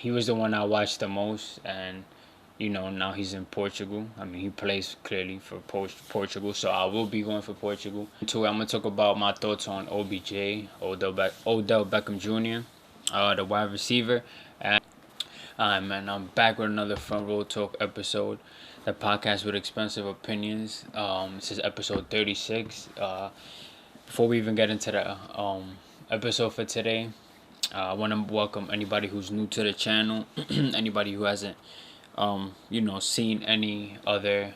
he was the one I watched the most, and now he's in Portugal. I mean, he plays clearly for Portugal, so I will be going for Portugal. I'm gonna talk about my thoughts on OBJ, Odell Beckham Jr., the wide receiver. And man, I'm back with another Front Row Talk episode, the podcast with expensive opinions. This is episode 36. Before we even get into the episode for today, I want to welcome anybody who's new to the channel, anybody who hasn't seen any other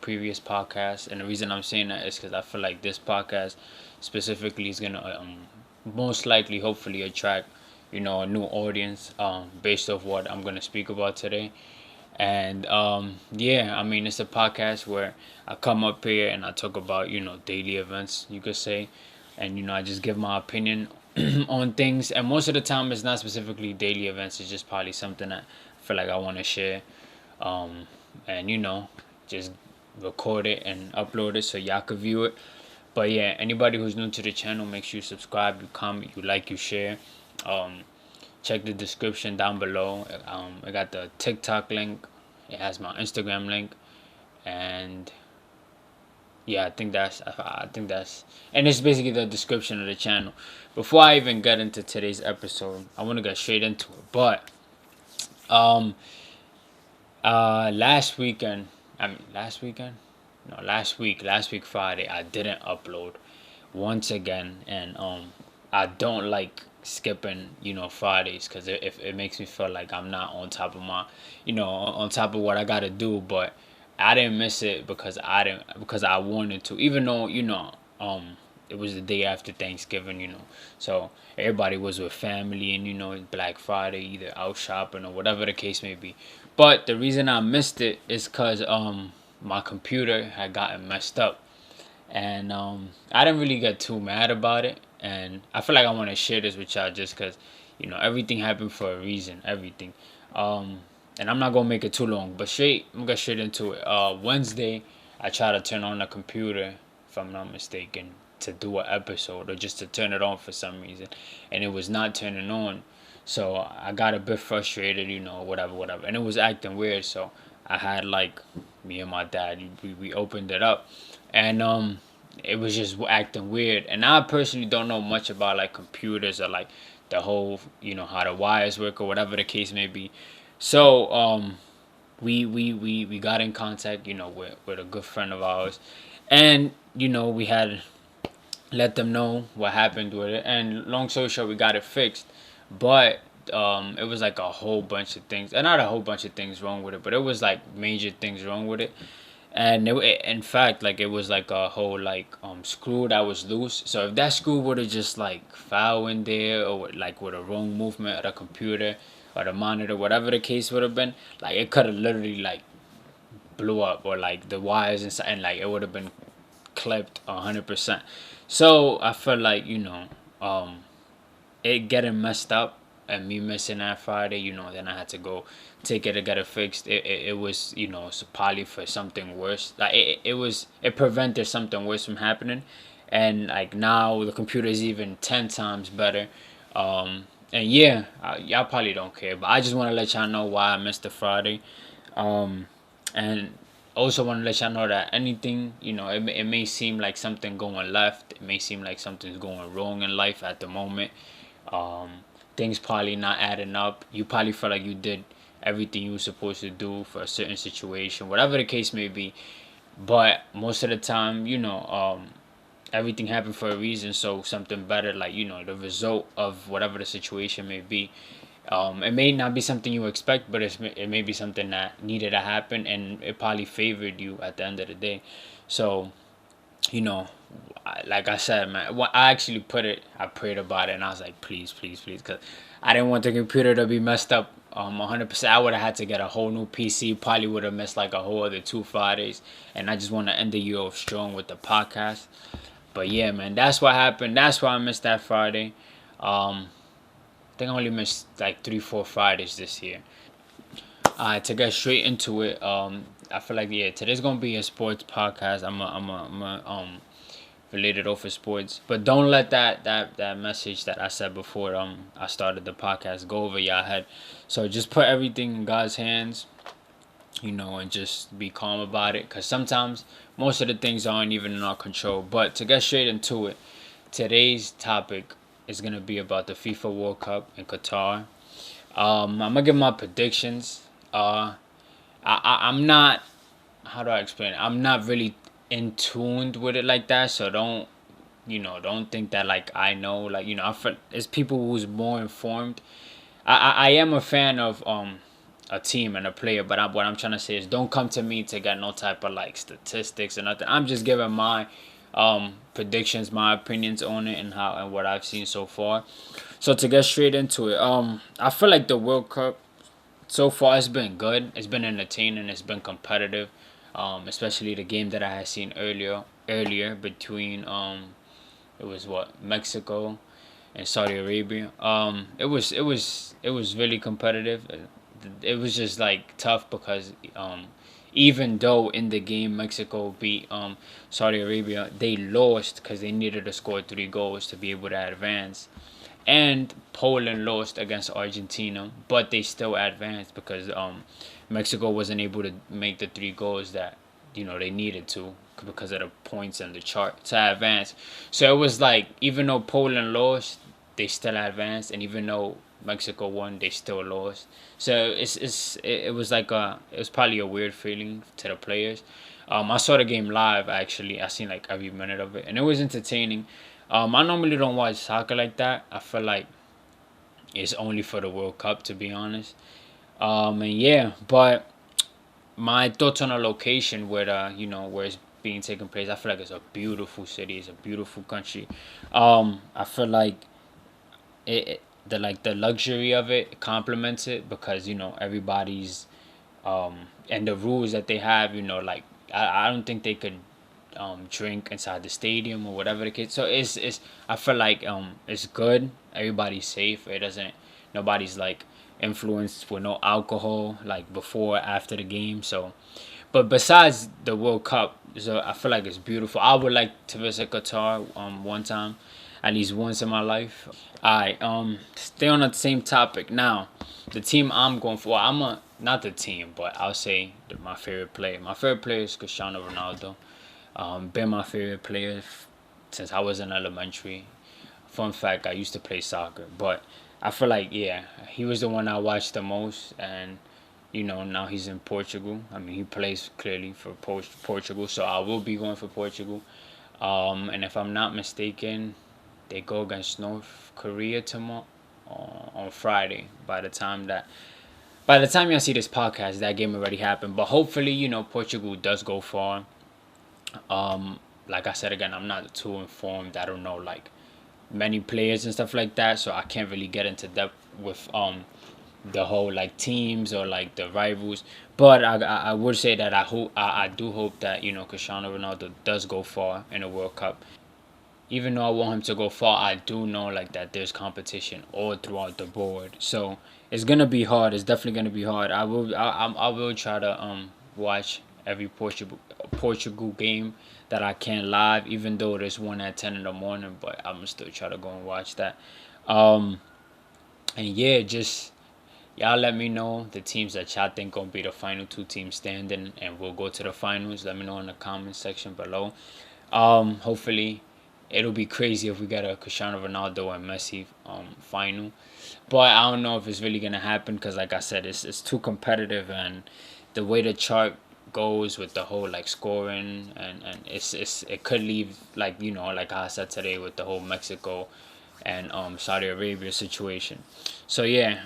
previous podcasts. And the reason I'm saying that is because I feel like this podcast specifically is gonna most likely, hopefully, attract a new audience based off what I'm gonna speak about today. And yeah, I mean, it's a podcast where I come up here and I talk about daily events, you could say, and I just give my opinion on things. And most of the time, it's not specifically daily events. It's just probably something that I feel like I want to share, and just record it and upload it so y'all can view it. But yeah, anybody who's new to the channel, make sure you subscribe, you comment, you like, you share. Check the description down below. I got the TikTok link. It has my Instagram link, and yeah, I think that's, and it's basically the description of the channel. Before I even get into today's episode, I want to get straight into it. But last week Friday, I didn't upload once again, and I don't like skipping Fridays, because it makes me feel like I'm not on top of my on top of what I gotta do. But I didn't miss it because I wanted to, even though it was the day after Thanksgiving, so everybody was with family, and Black Friday, either out shopping or whatever the case may be. But the reason I missed it is because my computer had gotten messed up, and I didn't really get too mad about it. And I feel like I want to share this with y'all just because everything happened for a reason, everything. And I'm not gonna make it too long, but I'm gonna get straight into it. Wednesday, I tried to turn on the computer, if I'm not mistaken, to do an episode, or just to turn it on for some reason, and it was not turning on. So I got a bit frustrated, whatever, and it was acting weird. So I had, like, me and my dad, we opened it up, and it was just acting weird. And I personally don't know much about, like, computers, or like the whole how the wires work, or whatever the case may be. So we got in contact with a good friend of ours, and we had let them know what happened with it. And long story short, we got it fixed. But it was like a whole bunch of things, and not a whole bunch of things wrong with it, but it was like major things wrong with it. And in fact, like, it was like a whole, like, screw that was loose. So if that screw would have just, like, fell in there, or like with a wrong movement of the computer or the monitor, whatever the case would have been, like, it could have literally, like, blew up, or like the wires inside, and like it would have been clipped 100%. So I felt like it getting messed up, and me missing that Friday, then I had to go take it to get it fixed. It was probably for something worse. Like, it prevented something worse from happening. And like, now the computer is even 10 times better. And yeah, y'all probably don't care, but I just want to let y'all know why I missed the Friday. And also want to let y'all know that anything, it may seem like something going left. It may seem like something's going wrong in life at the moment. Things probably not adding up. You probably feel like you did everything you were supposed to do for a certain situation, whatever the case may be. But most of the time, everything happened for a reason. So something better, like, the result of whatever the situation may be. It may not be something you expect, but it may be something that needed to happen, and it probably favored you at the end of the day. So, like I said, man, I actually I prayed about it, and I was like, please, please, please, because I didn't want the computer to be messed up 100%. I would have had to get a whole new PC, probably would have missed like a whole other 2 Fridays, and I just want to end the year off strong with the podcast. But yeah, man, that's what happened. That's why I missed that Friday. I think I only missed like 3-4 Fridays this year. To get straight into it, I feel like, yeah, today's gonna be a sports podcast. I'm related off of sports. But don't let that message that I said before I started the podcast go over your head. So just put everything in God's hands, and just be calm about it. Cause sometimes most of the things aren't even in our control. But to get straight into it, today's topic is gonna be about the FIFA World Cup in Qatar. I'm gonna give my predictions. I'm not. How do I explain it? I'm not really in tuned with it like that. So don't think that like I know. Like I feel it's people who's more informed. I am a fan of a team and a player, but what I'm trying to say is don't come to me to get no type of like statistics or nothing. I'm just giving my predictions, my opinions on it, and how and what I've seen so far. So to get straight into it, I feel like the World Cup so far it's been good. It's been entertaining. It's been competitive. Especially the game that I had seen earlier between it was what, Mexico and Saudi Arabia. It was really competitive. It was just like tough because even though in the game Mexico beat Saudi Arabia, they lost because they needed to score 3 goals to be able to advance. And Poland lost against Argentina, but they still advanced because Mexico wasn't able to make the 3 goals that they needed to because of the points in the chart to advance. So it was like even though Poland lost, they still advanced, and even though Mexico won, they still lost. So it was like it was probably a weird feeling to the players. I saw the game live actually. I seen like every minute of it, and it was entertaining. I normally don't watch soccer like that. I feel like it's only for the World Cup, to be honest. And yeah, but my thoughts on a location where where it's being taken place. I feel like it's a beautiful city. It's a beautiful country. I feel like the luxury of it complements it because everybody's and the rules that they have. Like I don't think they could drink inside the stadium or whatever the case. So it's I feel like it's good. Everybody's safe. It doesn't nobody's like influenced with no alcohol like before or after the game. So but besides the World Cup, so I feel like it's beautiful. I would like to visit Qatar one time, at least once in my life. Alright, stay on the same topic. Now, the team I'm going for, not the team, but I'll say my favorite player. My favorite player is Cristiano Ronaldo. Been my favorite player since I was in elementary. Fun fact, I used to play soccer, but I feel like yeah, he was the one I watched the most, and now he's in Portugal. I mean, he plays clearly for Portugal, so I will be going for Portugal. And if I'm not mistaken, they go against North Korea tomorrow on Friday. By the time y'all see this podcast, that game already happened. But hopefully, Portugal does go far. Like I said again, I'm not too informed. I don't know like many players and stuff like that, so I can't really get into depth with the whole like teams or like the rivals. But I would say that I do hope that Cristiano Ronaldo does go far in the World Cup. Even though I want him to go far, I do know like that there's competition all throughout the board. So it's gonna be hard. It's definitely gonna be hard. I will try to watch every Portugal game that I can live, even though there's one at 10 in the morning. But I'm gonna still try to go and watch that. Um, and yeah, just y'all let me know the teams that y'all think gonna be the final 2 teams standing, and we'll go to the finals. Let me know in the comment section below. Hopefully it'll be crazy if we get a Cristiano Ronaldo and Messi final, but I don't know if it's really gonna happen because, like I said, it's too competitive, and the way the chart goes with the whole like scoring and it could leave like like I said today with the whole Mexico and Saudi Arabia situation. So yeah,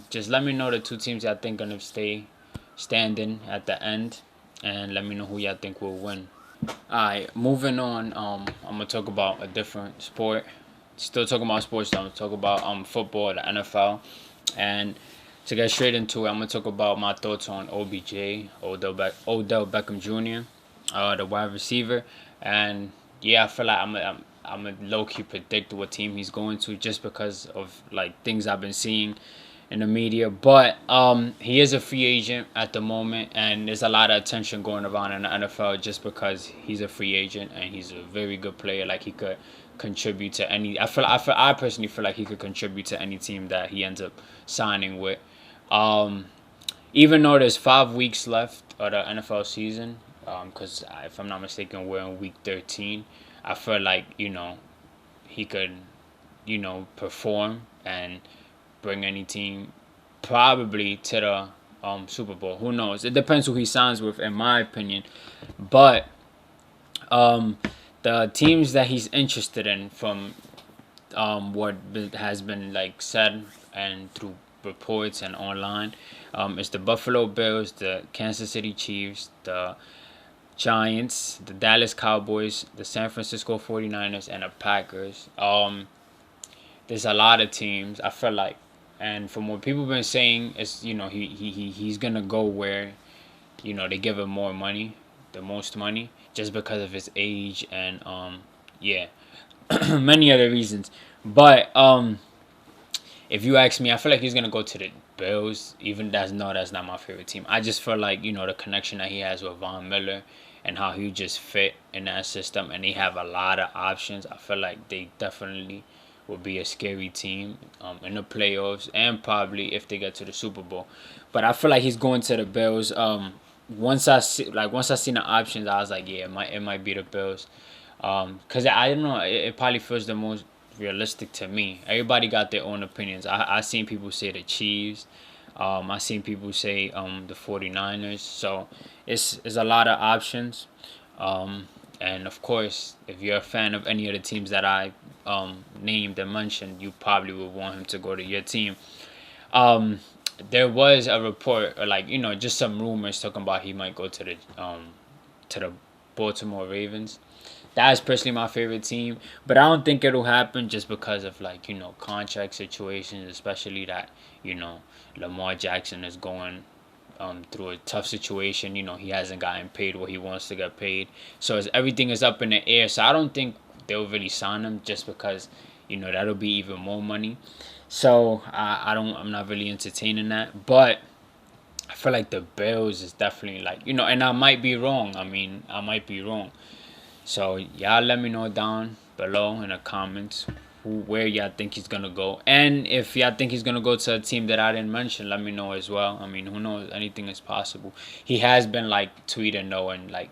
just let me know the 2 teams I think gonna stay standing at the end, and let me know who y'all think will win. Alright, moving on. I'm gonna talk about a different sport. Still talking about sports. I'm gonna talk about football, the NFL, and to get straight into it, I'm gonna talk about my thoughts on OBJ, Odell Beckham Jr., the wide receiver, and yeah, I feel like I'm a low key predict what team he's going to just because of like things I've been seeing in the media. But he is a free agent at the moment, and there's a lot of attention going around in the NFL just because he's a free agent and he's a very good player. Like he could contribute to any. I personally feel like he could contribute to any team that he ends up signing with. Um, Even though there's 5 weeks left of the NFL season, because if I'm not mistaken, we're in week 13. I feel like he could perform and bring any team probably to the Super Bowl. Who knows? It depends who he signs with, in my opinion. But the teams that he's interested in, from what has been like said and through reports and online, is the Buffalo Bills, the Kansas City Chiefs, the Giants, the Dallas Cowboys, the San Francisco 49ers, and the Packers. There's a lot of teams, I feel like, and from what people have been saying, is he's gonna go where they give him more money, the most money, just because of his age and yeah, many other reasons. But if you ask me, I feel like he's gonna go to the Bills. Even that's not my favorite team. I just feel like the connection that he has with Von Miller and how he just fit in that system, and they have a lot of options. I feel like they definitely will be a scary team in the playoffs, and probably if they get to the Super Bowl. But I feel like he's going to the Bills. Once I seen the options, I was like, yeah, it might be the Bills. Cause I don't know, it probably feels the most realistic to me. Everybody got their own opinions. I seen people say the Chiefs. I seen people say the 49ers. So it's a lot of options. And of course, if you're a fan of any of the teams that I named and mentioned, you probably would want him to go to your team. There was a report, or just some rumors talking about he might go to the Baltimore Ravens. That is personally my favorite team, but I don't think it'll happen just because of contract situations, especially that Lamar Jackson is going through a tough situation. He hasn't gotten paid what he wants to get paid, so everything is up in the air. So I don't think they'll really sign him just because that'll be even more money. So I'm not really entertaining that, but I feel like the Bills is definitely and I might be wrong. I might be wrong. So y'all let me know down below in the comments where y'all think he's gonna go, and if y'all think he's gonna go to a team that I didn't mention, let me know as well. Who knows? Anything is possible. He has been tweeting though, and I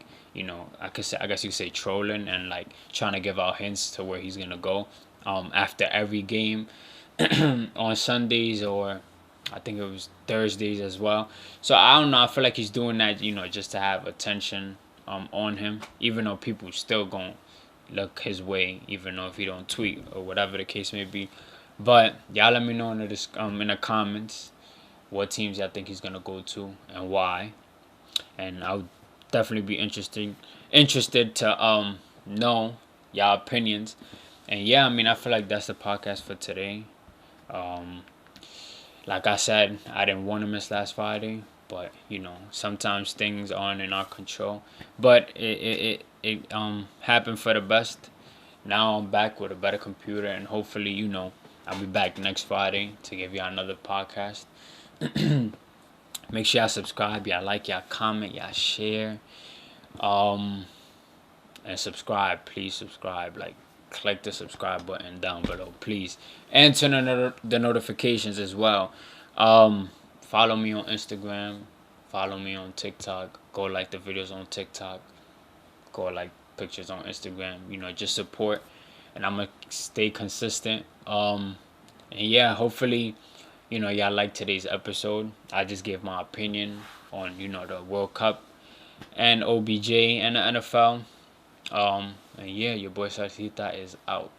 guess you could say trolling and trying to give out hints to where he's gonna go after every game on Sundays, or I think it was Thursdays as well. So I don't know. I feel like he's doing that, just to have attention on him, even though people still gonna look his way, even though if he don't tweet or whatever the case may be. But y'all let me know in the comments what teams y'all think he's gonna go to and why, and I'll definitely be interested to know y'all opinions. And yeah, I feel like that's the podcast for today. Like I said, I didn't want to miss last Friday, but sometimes things aren't in our control. But it happened for the best. Now I'm back with a better computer, and hopefully I'll be back next Friday to give y'all another podcast. Make sure y'all subscribe, y'all like, y'all comment, y'all share, and subscribe. Please subscribe. Click the subscribe button down below, please, and turn on the notifications as well. Follow me on Instagram, follow me on TikTok. Go like the videos on TikTok, go like pictures on Instagram. Just support, and I'm gonna stay consistent. And yeah, hopefully y'all like today's episode. I just gave my opinion on the World Cup and OBJ and the NFL. And yeah, your boy ssalcita is out.